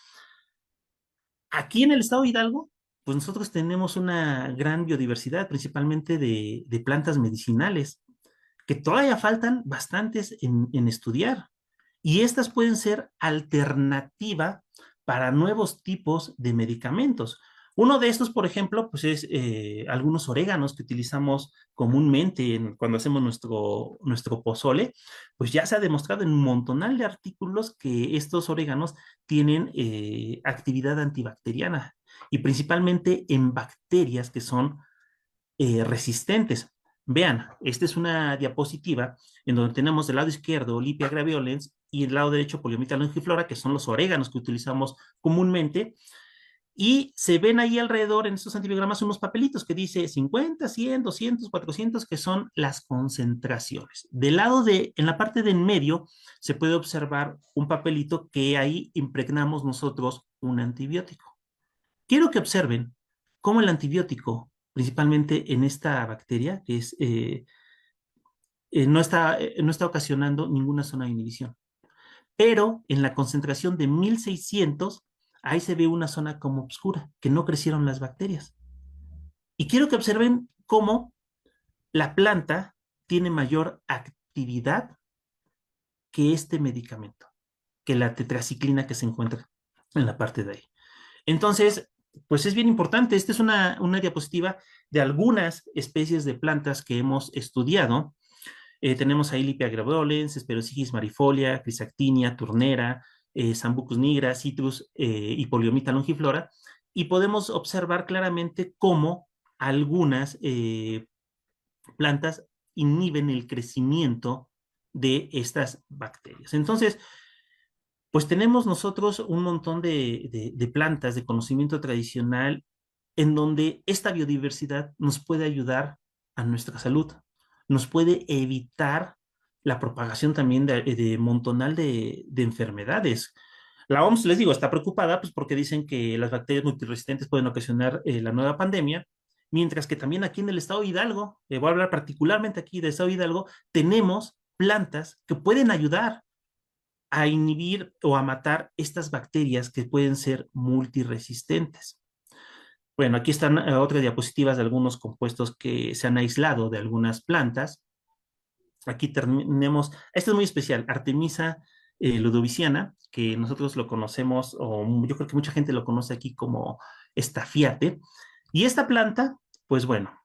aquí en el estado de Hidalgo, pues nosotros tenemos una gran biodiversidad, principalmente de plantas medicinales, que todavía faltan bastantes en estudiar. Y estas pueden ser alternativa para nuevos tipos de medicamentos. Uno de estos, por ejemplo, pues es algunos oréganos que utilizamos comúnmente cuando hacemos nuestro pozole, pues ya se ha demostrado en un montonal de artículos que estos oréganos tienen actividad antibacteriana y principalmente en bacterias que son resistentes. Vean, esta es una diapositiva en donde tenemos del lado izquierdo Lipia graveolens y el lado derecho Poliomyxa longiflora, que son los oréganos que utilizamos comúnmente. Y se ven ahí alrededor en estos antibiogramas unos papelitos que dice 50, 100, 200, 400, que son las concentraciones. En la parte de en medio, se puede observar un papelito que ahí impregnamos nosotros un antibiótico. Quiero que observen cómo el antibiótico, principalmente en esta bacteria, no está ocasionando ninguna zona de inhibición. Pero en la concentración de 1600, ahí se ve una zona como oscura, que no crecieron las bacterias. Y quiero que observen cómo la planta tiene mayor actividad que este medicamento, que la tetraciclina que se encuentra en la parte de ahí. Entonces, pues es bien importante. Esta es una diapositiva de algunas especies de plantas que hemos estudiado. Tenemos ahí Lipia graveolens, Sphaerosigis marifolia, Chrysactinia, Turnera, Sambucus nigra, Citrus y Poliomyxa longiflora. Y podemos observar claramente cómo algunas plantas inhiben el crecimiento de estas bacterias. Entonces, pues tenemos nosotros un montón de plantas de conocimiento tradicional en donde esta biodiversidad nos puede ayudar a nuestra salud, nos puede evitar la propagación también de montonal de enfermedades. La OMS, les digo, está preocupada pues porque dicen que las bacterias multiresistentes pueden ocasionar la nueva pandemia, mientras que también aquí en el estado de Hidalgo, voy a hablar particularmente aquí del estado de Hidalgo, tenemos plantas que pueden ayudar a inhibir o a matar estas bacterias que pueden ser multiresistentes. Bueno, aquí están otras diapositivas de algunos compuestos que se han aislado de algunas plantas. Aquí tenemos, este es muy especial, Artemisa ludoviciana, que nosotros lo conocemos, o yo creo que mucha gente lo conoce aquí como estafiate. Y esta planta, pues bueno,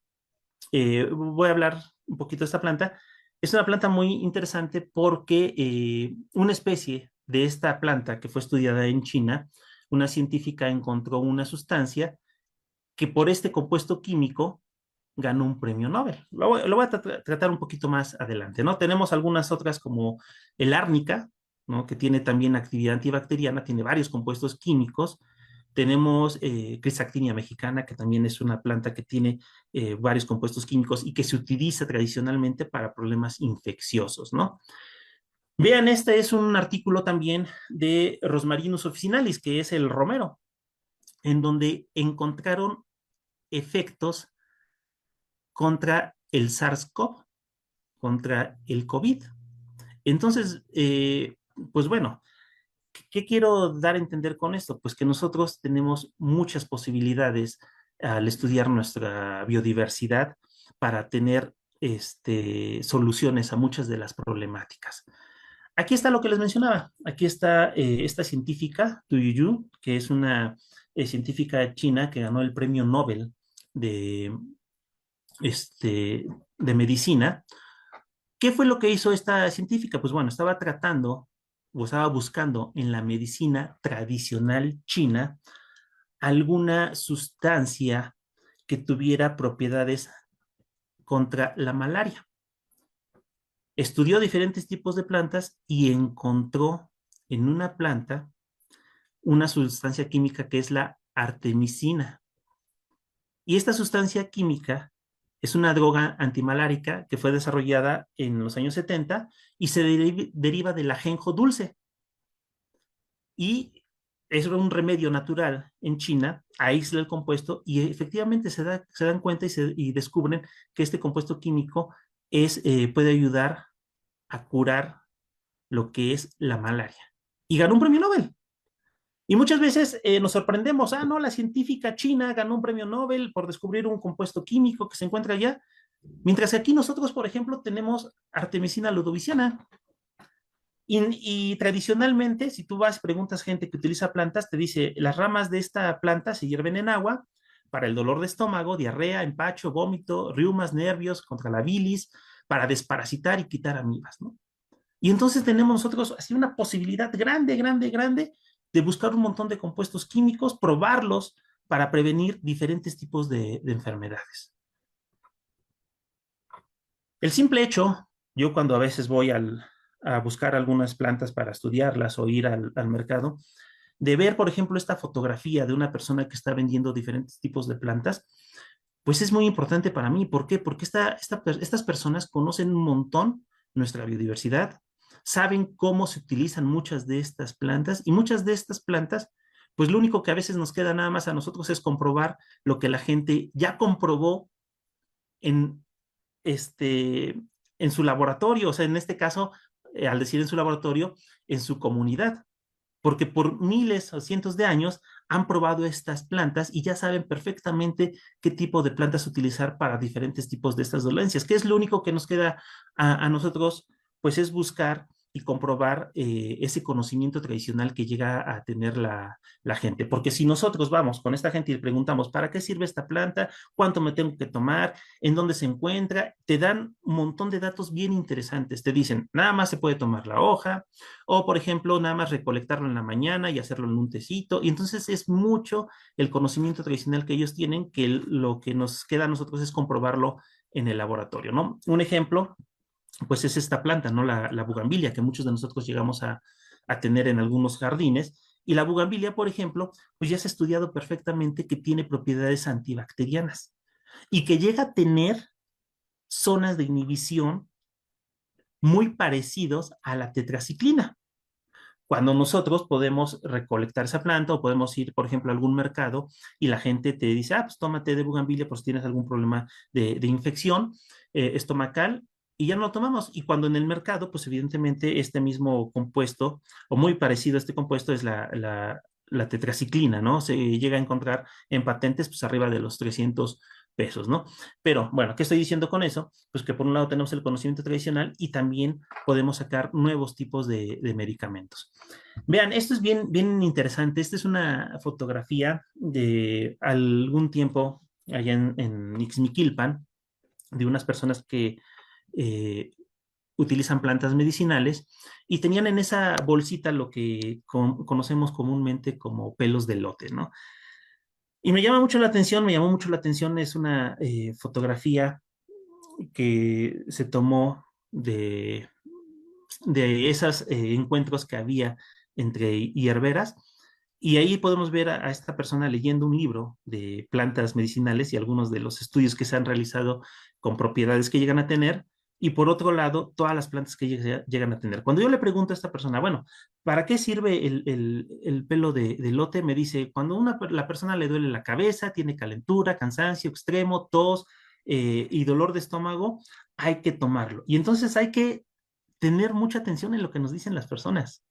voy a hablar un poquito de esta planta. Es una planta muy interesante porque una especie de esta planta que fue estudiada en China, una científica encontró una sustancia que por este compuesto químico ganó un premio Nobel. Lo voy a tratar un poquito más adelante, ¿no? Tenemos algunas otras como el árnica, ¿no? Que tiene también actividad antibacteriana, tiene varios compuestos químicos. Tenemos Chrysactinia mexicana, que también es una planta que tiene varios compuestos químicos y que se utiliza tradicionalmente para problemas infecciosos, ¿no? Vean, este es un artículo también de Rosmarinus officinalis, que es el romero, en donde encontraron efectos contra el SARS-CoV, contra el COVID. Entonces, pues bueno, ¿qué quiero dar a entender con esto? Pues que nosotros tenemos muchas posibilidades al estudiar nuestra biodiversidad para tener soluciones a muchas de las problemáticas. Aquí está lo que les mencionaba. Aquí está esta científica, Tu Yuyu, que es una científica china que ganó el premio Nobel de, de medicina. ¿Qué fue lo que hizo esta científica? Pues bueno, estaba tratando o estaba buscando en la medicina tradicional china alguna sustancia que tuviera propiedades contra la malaria. Estudió diferentes tipos de plantas y encontró en una planta una sustancia química que es la artemisina. Y esta sustancia química es una droga antimalárica que fue desarrollada en los años 70 y se deriva del ajenjo dulce. Y es un remedio natural en China, aísla el compuesto y efectivamente se dan cuenta y descubren que este compuesto químico puede ayudar a curar lo que es la malaria. Y ganó un premio Nobel. Y muchas veces nos sorprendemos, no, la científica china ganó un premio Nobel por descubrir un compuesto químico que se encuentra allá, mientras que aquí nosotros, por ejemplo, tenemos Artemisina ludoviciana. Y tradicionalmente, si tú vas y preguntas gente que utiliza plantas, te dice, las ramas de esta planta se hierven en agua, para el dolor de estómago, diarrea, empacho, vómito, riumas, nervios, contra la bilis, para desparasitar y quitar amibas, ¿no? Y entonces tenemos nosotros así una posibilidad grande, grande, grande de buscar un montón de compuestos químicos, probarlos para prevenir diferentes tipos de enfermedades. El simple hecho, yo cuando a veces voy a buscar algunas plantas para estudiarlas o ir al mercado, de ver, por ejemplo, esta fotografía de una persona que está vendiendo diferentes tipos de plantas, pues es muy importante para mí. ¿Por qué? Porque estas personas conocen un montón nuestra biodiversidad, saben cómo se utilizan muchas de estas plantas y muchas de estas plantas, pues lo único que a veces nos queda nada más a nosotros es comprobar lo que la gente ya comprobó en, este, en su laboratorio, o sea, en este caso, al decir en su laboratorio, en su comunidad, porque por miles o cientos de años han probado estas plantas y ya saben perfectamente qué tipo de plantas utilizar para diferentes tipos de estas dolencias, que es lo único que nos queda a nosotros, pues es buscar y comprobar ese conocimiento tradicional que llega a tener la gente. Porque si nosotros vamos con esta gente y le preguntamos, ¿para qué sirve esta planta? ¿Cuánto me tengo que tomar? ¿En dónde se encuentra? Te dan un montón de datos bien interesantes. Te dicen, nada más se puede tomar la hoja, o, por ejemplo, nada más recolectarlo en la mañana y hacerlo en un tecito. Y entonces es mucho el conocimiento tradicional que ellos tienen, que lo que nos queda a nosotros es comprobarlo en el laboratorio, ¿no? Un ejemplo, pues es esta planta, ¿no? La bugambilia, que muchos de nosotros llegamos a tener en algunos jardines. Y la bugambilia, por ejemplo, pues ya se ha estudiado perfectamente que tiene propiedades antibacterianas y que llega a tener zonas de inhibición muy parecidos a la tetraciclina. Cuando nosotros podemos recolectar esa planta o podemos ir, por ejemplo, a algún mercado y la gente te dice, ah, pues tómate de bugambilia por si tienes algún problema de infección estomacal y ya no lo tomamos. Y cuando en el mercado, pues evidentemente este mismo compuesto o muy parecido a este compuesto es la tetraciclina, ¿no? Se llega a encontrar en patentes pues arriba de los 300 pesos, ¿no? Pero bueno, ¿qué estoy diciendo con eso? Pues que por un lado tenemos el conocimiento tradicional y también podemos sacar nuevos tipos de medicamentos. Vean, esto es bien, bien interesante. Esta es una fotografía de algún tiempo allá en Ixmiquilpan, de unas personas que eh, utilizan plantas medicinales y tenían en esa bolsita lo que conocemos comúnmente como pelos de lote, ¿no? Y me llama mucho la atención, me llamó mucho la atención, es una fotografía que se tomó de esos encuentros que había entre hierberas. Y ahí podemos ver a esta persona leyendo un libro de plantas medicinales y algunos de los estudios que se han realizado con propiedades que llegan a tener. Y por otro lado, todas las plantas que llegan a tener. Cuando yo le pregunto a esta persona, bueno, ¿para qué sirve el pelo de lote? Me dice, cuando la persona le duele la cabeza, tiene calentura, cansancio extremo, tos y dolor de estómago, hay que tomarlo. Y entonces hay que tener mucha atención en lo que nos dicen las personas.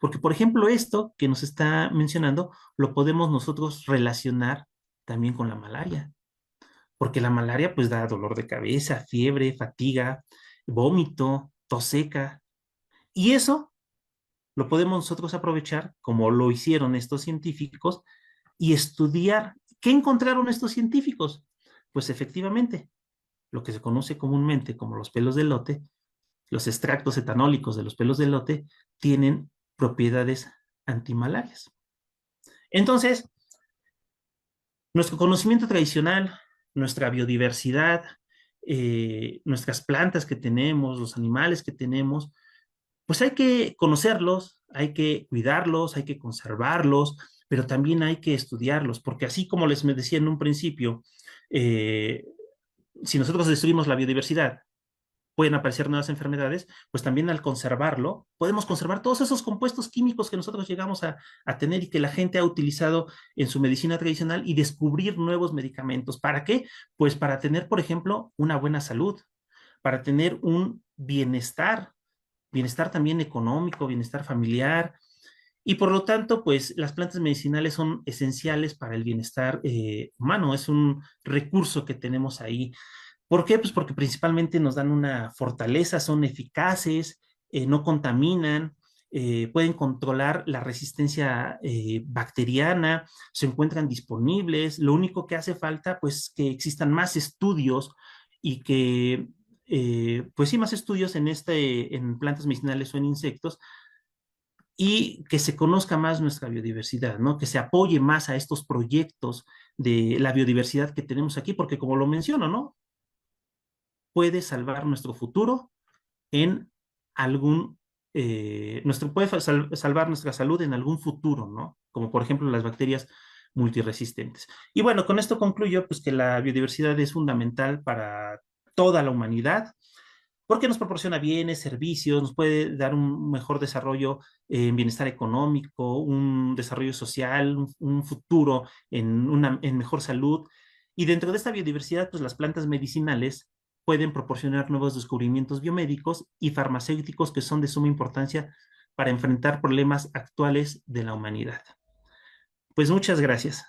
Porque, por ejemplo, esto que nos está mencionando, lo podemos nosotros relacionar también con la malaria. Porque la malaria pues da dolor de cabeza, fiebre, fatiga, vómito, tos seca. Y eso lo podemos nosotros aprovechar, como lo hicieron estos científicos, y estudiar. ¿Qué encontraron estos científicos? Pues efectivamente, lo que se conoce comúnmente como los pelos de lote, los extractos etanólicos de los pelos de lote tienen propiedades antimalarias. Entonces, nuestro conocimiento tradicional, nuestra biodiversidad, nuestras plantas que tenemos, los animales que tenemos, pues hay que conocerlos, hay que cuidarlos, hay que conservarlos, pero también hay que estudiarlos, porque así como les me decía en un principio, eh, si nosotros destruimos la biodiversidad, pueden aparecer nuevas enfermedades, pues también al conservarlo, podemos conservar todos esos compuestos químicos que nosotros llegamos a tener y que la gente ha utilizado en su medicina tradicional y descubrir nuevos medicamentos. ¿Para qué? Pues para tener, por ejemplo, una buena salud, para tener un bienestar, bienestar también económico, bienestar familiar. Y por lo tanto, pues las plantas medicinales son esenciales para el bienestar humano, es un recurso que tenemos ahí. ¿Por qué? Pues porque principalmente nos dan una fortaleza, son eficaces, no contaminan, pueden controlar la resistencia bacteriana, se encuentran disponibles. Lo único que hace falta, pues, que existan más estudios y que, pues sí, más estudios en plantas medicinales o en insectos y que se conozca más nuestra biodiversidad, ¿no? Que se apoye más a estos proyectos de la biodiversidad que tenemos aquí, porque como lo menciono, ¿no? Puede salvar nuestro futuro en algún, salvar nuestra salud en algún futuro, ¿no? Como por ejemplo las bacterias multiresistentes. Y bueno, con esto concluyo, pues que la biodiversidad es fundamental para toda la humanidad porque nos proporciona bienes, servicios, nos puede dar un mejor desarrollo en bienestar económico, un desarrollo social, un futuro en mejor salud. Y dentro de esta biodiversidad, pues las plantas medicinales pueden proporcionar nuevos descubrimientos biomédicos y farmacéuticos que son de suma importancia para enfrentar problemas actuales de la humanidad. Pues muchas gracias.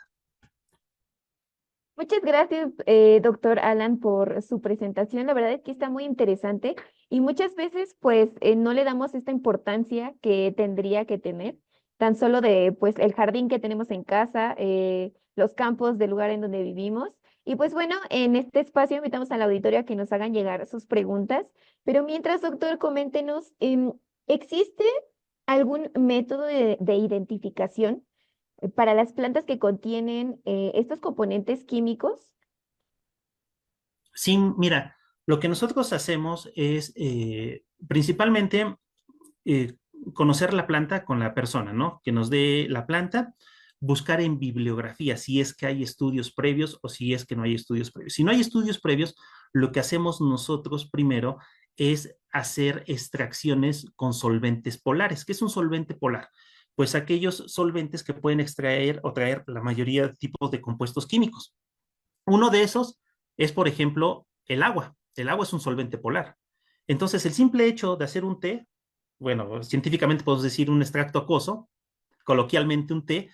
Muchas gracias, doctor Alan, por su presentación. La verdad es que está muy interesante y muchas veces pues no le damos esta importancia que tendría que tener, tan solo de pues el jardín que tenemos en casa, los campos del lugar en donde vivimos. Y pues bueno, en este espacio invitamos al auditorio a que nos hagan llegar sus preguntas, pero mientras, doctor, coméntenos, ¿existe algún método de identificación para las plantas que contienen estos componentes químicos? Sí, mira, lo que nosotros hacemos es principalmente eh, conocer la planta con la persona, ¿no? Que nos dé la planta, buscar en bibliografía si es que hay estudios previos o si es que no hay estudios previos. Si no hay estudios previos, lo que hacemos nosotros primero es hacer extracciones con solventes polares. ¿Qué es un solvente polar? Pues aquellos solventes que pueden extraer o traer la mayoría de tipos de compuestos químicos. Uno de esos es, por ejemplo, el agua. El agua es un solvente polar. Entonces, el simple hecho de hacer un té, bueno, científicamente podemos decir un extracto acuoso, coloquialmente un té,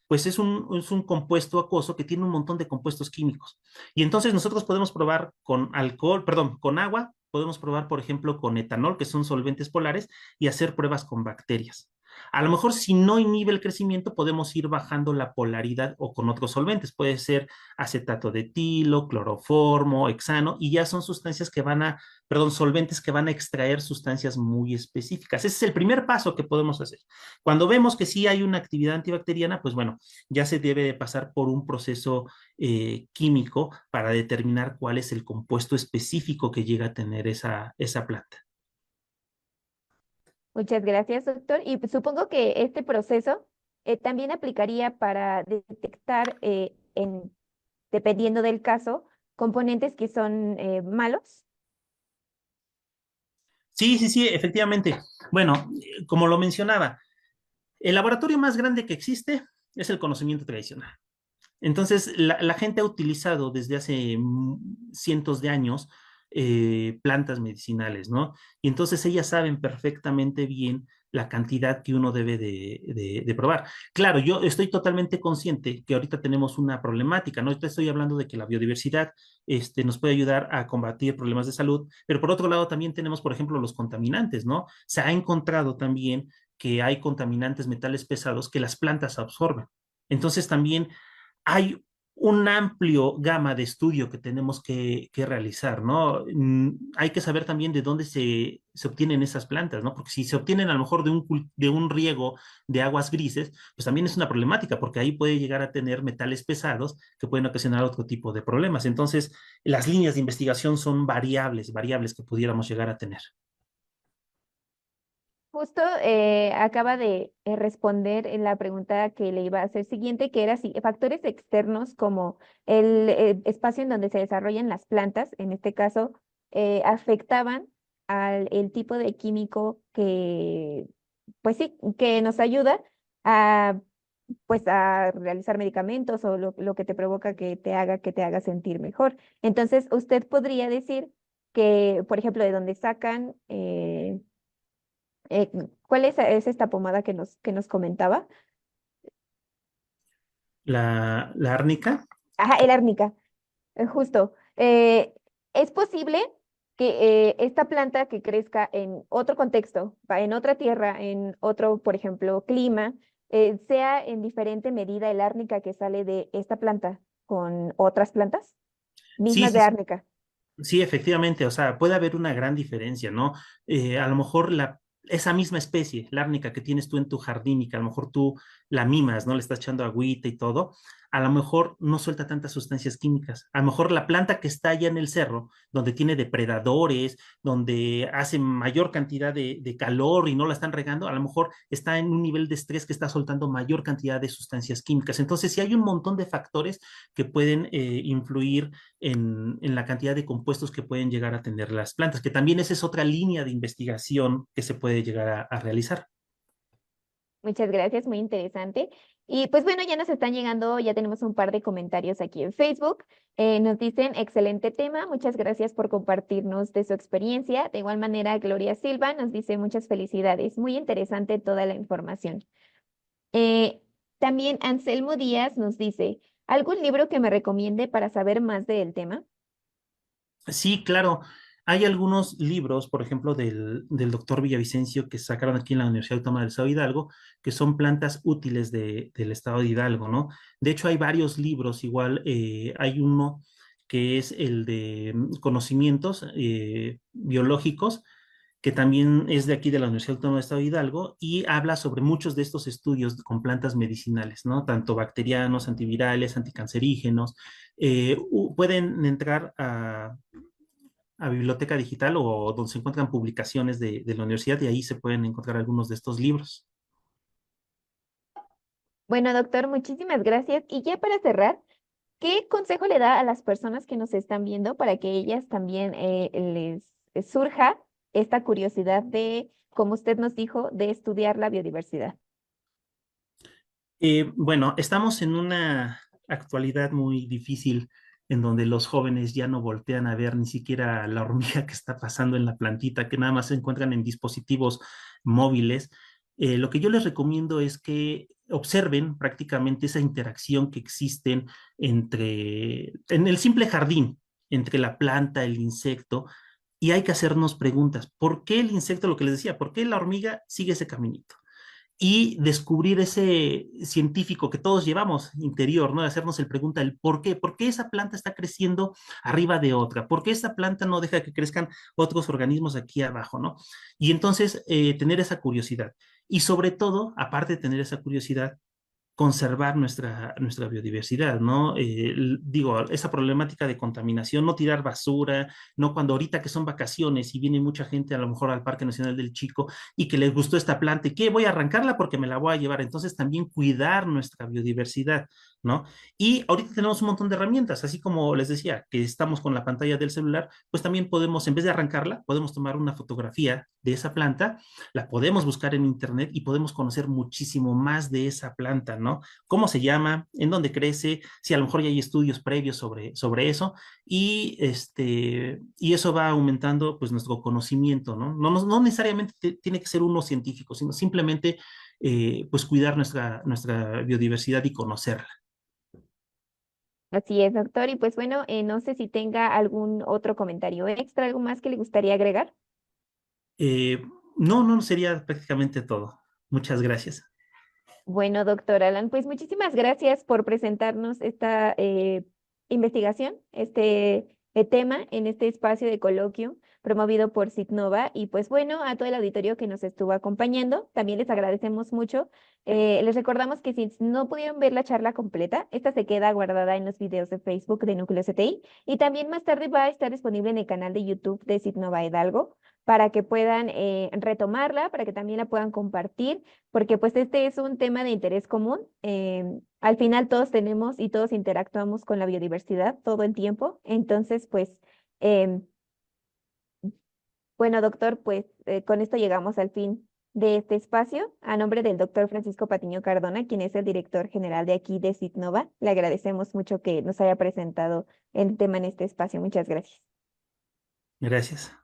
pues es un compuesto acuoso que tiene un montón de compuestos químicos. Y entonces nosotros podemos probar con alcohol, perdón, con agua, podemos probar, por ejemplo, con etanol, que son solventes polares, y hacer pruebas con bacterias. A lo mejor si no inhibe el crecimiento, podemos ir bajando la polaridad o con otros solventes. Puede ser acetato de etilo, cloroformo, hexano, y ya son sustancias que van a, perdón, solventes que van a extraer sustancias muy específicas. Ese es el primer paso que podemos hacer. Cuando vemos que sí hay una actividad antibacteriana, pues bueno, ya se debe de pasar por un proceso químico para determinar cuál es el compuesto específico que llega a tener esa planta. Muchas gracias, doctor. Y pues, supongo que este proceso también aplicaría para detectar, dependiendo del caso, componentes que son malos. Sí, sí, sí, efectivamente. Bueno, como lo mencionaba, el laboratorio más grande que existe es el conocimiento tradicional. Entonces, la gente ha utilizado desde hace cientos de años plantas medicinales, ¿no? Y entonces ellas saben perfectamente bien la cantidad que uno debe de probar. Claro, yo estoy totalmente consciente que ahorita tenemos una problemática, ¿no? Ahorita estoy hablando de que la biodiversidad nos puede ayudar a combatir problemas de salud, pero por otro lado también tenemos, por ejemplo, los contaminantes, ¿no? Se ha encontrado también que hay contaminantes metales pesados que las plantas absorben. Entonces también hay un amplio gama de estudio que tenemos que realizar, ¿no? Hay que saber también de dónde se obtienen esas plantas, ¿no? Porque si se obtienen a lo mejor de un riego de aguas grises, pues también es una problemática, porque ahí puede llegar a tener metales pesados que pueden ocasionar otro tipo de problemas. Entonces, las líneas de investigación son variables que pudiéramos llegar a tener. Justo acaba de responder en la pregunta que le iba a hacer siguiente, que era si factores externos como el espacio en donde se desarrollan las plantas, en este caso, afectaban al el tipo de químico que, pues sí, que nos ayuda a, pues a realizar medicamentos o lo que te provoca que te haga sentir mejor. Entonces, usted podría decir que, por ejemplo, de donde sacan ¿cuál es esta pomada que nos comentaba? La árnica. Ajá, el árnica, justo. ¿Es posible que esta planta que crezca en otro contexto, en otra tierra, en otro, por ejemplo, clima, sea en diferente medida el árnica que sale de esta planta con otras plantas Sí, mismas sí, de sí. árnica. Sí, efectivamente, o sea, puede haber una gran diferencia, ¿no? A lo mejor esa misma especie, la árnica que tienes tú en tu jardín y que a lo mejor tú la mimas, ¿no? Le estás echando agüita y todo, a lo mejor no suelta tantas sustancias químicas. A lo mejor la planta que está allá en el cerro, donde tiene depredadores, donde hace mayor cantidad de calor y no la están regando, a lo mejor está en un nivel de estrés que está soltando mayor cantidad de sustancias químicas. Entonces, sí hay un montón de factores que pueden influir en la cantidad de compuestos que pueden llegar a tener las plantas, que también esa es otra línea de investigación que se puede llegar a realizar. Muchas gracias, muy interesante. Y pues bueno, ya nos están llegando, ya tenemos un par de comentarios aquí en Facebook. Nos dicen, excelente tema, muchas gracias por compartirnos de su experiencia. De igual manera, Gloria Silva nos dice muchas felicidades, muy interesante toda la información. Eh, También Anselmo Díaz nos dice, ¿algún libro que me recomiende para saber más del tema? Sí, claro. Hay algunos libros, por ejemplo, del doctor Villavicencio que sacaron aquí en la Universidad Autónoma del Estado de Hidalgo, que son plantas útiles del Estado de Hidalgo, ¿no? De hecho, hay varios libros, igual hay uno que es el de conocimientos biológicos, que también es de aquí de la Universidad Autónoma del Estado de Hidalgo y habla sobre muchos de estos estudios con plantas medicinales, ¿no? Tanto bacterianos, antivirales, anticancerígenos. Pueden entrar a biblioteca digital o donde se encuentran publicaciones de la universidad y ahí se pueden encontrar algunos de estos libros. Bueno, doctor, muchísimas gracias. Y ya para cerrar, ¿qué consejo le da a las personas que nos están viendo para que ellas también les surja esta curiosidad de, como usted nos dijo, de estudiar la biodiversidad? Bueno, estamos en una actualidad muy difícil en donde los jóvenes ya no voltean a ver ni siquiera la hormiga que está pasando en la plantita, que nada más se encuentran en dispositivos móviles. Lo que yo les recomiendo es que observen prácticamente esa interacción que existen en el simple jardín, entre la planta, el insecto, y hay que hacernos preguntas. ¿Por qué el insecto, lo que les decía, por qué la hormiga sigue ese caminito? Y descubrir ese científico que todos llevamos interior, ¿no? De hacernos el pregunta, el por qué esa planta está creciendo arriba de otra, por qué esa planta no deja que crezcan otros organismos aquí abajo, ¿no? Y entonces tener esa curiosidad. Y sobre todo, aparte de tener esa curiosidad, conservar nuestra biodiversidad, ¿no? Digo, esa problemática de contaminación, no tirar basura, no cuando ahorita que son vacaciones y viene mucha gente a lo mejor al Parque Nacional del Chico y que les gustó esta planta y que voy a arrancarla porque me la voy a llevar. Entonces también cuidar nuestra biodiversidad, ¿no? Y ahorita tenemos un montón de herramientas, así como les decía, que estamos con la pantalla del celular, pues también podemos, en vez de arrancarla, podemos tomar una fotografía de esa planta, la podemos buscar en internet y podemos conocer muchísimo más de esa planta, ¿no? ¿Cómo se llama? ¿En dónde crece? Si a lo mejor ya hay estudios previos sobre eso y eso va aumentando pues nuestro conocimiento, ¿no? No necesariamente tiene que ser uno científico, sino simplemente pues cuidar nuestra biodiversidad y conocerla. Así es, doctor. Y pues bueno, no sé si tenga algún otro comentario extra, algo más que le gustaría agregar. Eh, no, sería prácticamente todo. Muchas gracias. Bueno, doctor Alan, pues muchísimas gracias por presentarnos esta investigación, este tema en este espacio de coloquio promovido por Citnova. Y pues bueno, a todo el auditorio que nos estuvo acompañando, también les agradecemos mucho. Les recordamos que si no pudieron ver la charla completa, esta se queda guardada en los videos de Facebook de Núcleo CTI y también más tarde va a estar disponible en el canal de YouTube de Citnova Hidalgo para que puedan retomarla, para que también la puedan compartir porque pues este es un tema de interés común. Al final todos tenemos y todos interactuamos con la biodiversidad todo el tiempo. Entonces, pues, em, bueno, doctor, pues con esto llegamos al fin de este espacio. A nombre del doctor Francisco Patiño Cardona, quien es el director general de aquí de Citnova, le agradecemos mucho que nos haya presentado el tema en este espacio. Muchas gracias. Gracias.